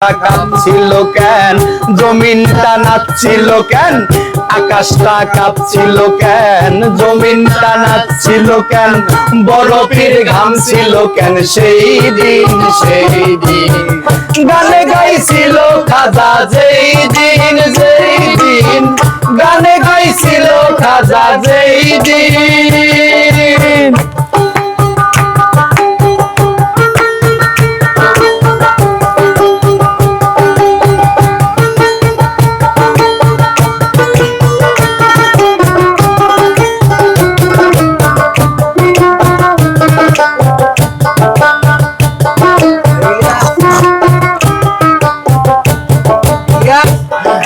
কাঁপছিল কেন, জমিনটা নাচছিল কেন, আকাশটা কাঁপছিল কেন, জমিনটা নাচছিল কেন, বরফের ঘামছিল কেন, সেই দিন গানে গাইছিল খাজা যেই দিন গানে গাইছিল খাজা যেই দিন।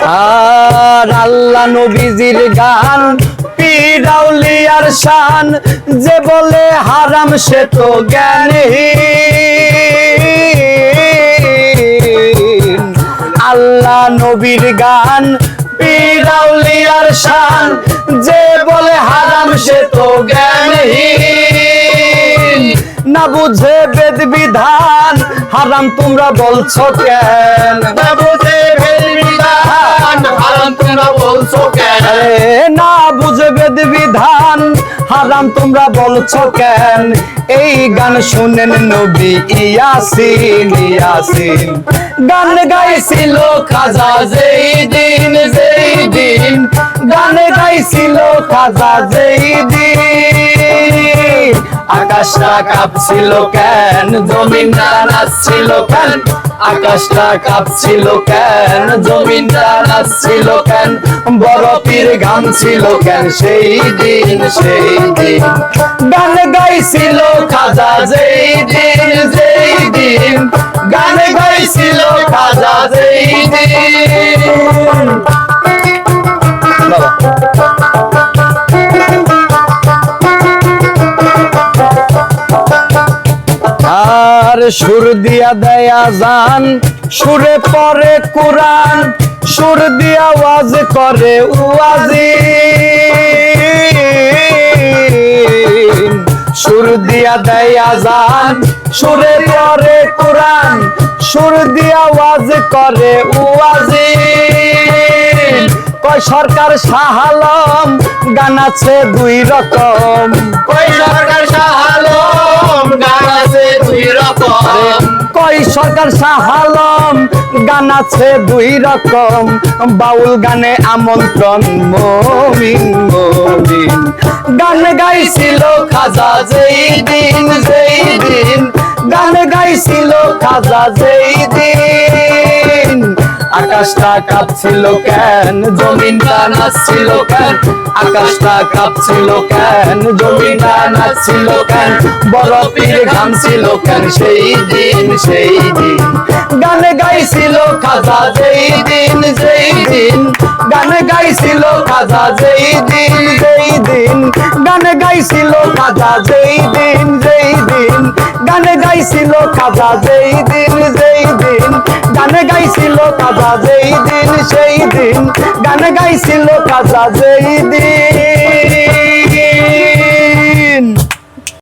আর আল্লাহ নবীজির গান পীর আউলিয়ার শান, যে বলে হারাম সে তো জ্ঞানহীন। আল্লাহ নবীর গান পীর আউলিয়ার শান, যে বলে হারাম সে তো জ্ঞানহীন। না বুঝে বেদ বিধান হারাম তোমরা বলছো কেন, না বুঝে বেদ বিধান হারাম তোমরা বলছো কেন, না বুঝে বেদ বিধান হারাম তোমরা বলছো কেন। এই গান শুনেন নবী ইয়াসিন ইয়াসিন, গান গাইছিল খাজা যেই দিন গান গাইছিল খাজা যেই দিন। আকাশটা কাঁপছিল কেন, জমিনটা নাচছিল কেন, আকাশটা কাঁপছিল কেন, জমিনটা নাচছিল কেন, বরফের ঘামছিল কেন, সেই দিন গান গাইছিল খাজা যেই দিন গান গাইছিল খাজা যেই দিন। আর সুর দিয়া দেয় আযান, সুরে পড়ে কুরআন, সুর দিয়া ওয়াজ করে ওয়াজিন। সুর দিয়া দেয় আযান, সুরে পড়ে কুরআন, সুর দিয়া ওয়াজ করে ওয়াজিন। কয় সরকার শাহ আলম গান আছে দুই রকম, কয় সরকার শাহ আলম গান আছে দুই রকম, কয় সরকার শাহ আলম গান আছে দুই রকম। বাউল গানে আমন্ত্রণ মুমিন মুমিন, গান গাইছিল খাজা যেই দিন গান গাইছিল খাজা যেই দিন। আকাশটা কাঁপছিল কেন, জমিনটা নাচছিল কেন, আকাশটা কাঁপছিল কেন, জমিনটা নাচছিল কেন, বরফের ঘামছিল কেন, সেই দিন গান গাইছিল খাজা যেই দিন গান গাইছিল খাজা যেই দিন গান গাইছিল খাজা যেই দিন গান গাইছিল খাজা যেই দিন গান গাইছিল খাজা যেই দিন গান গাইছিল খাজা যেই দিন।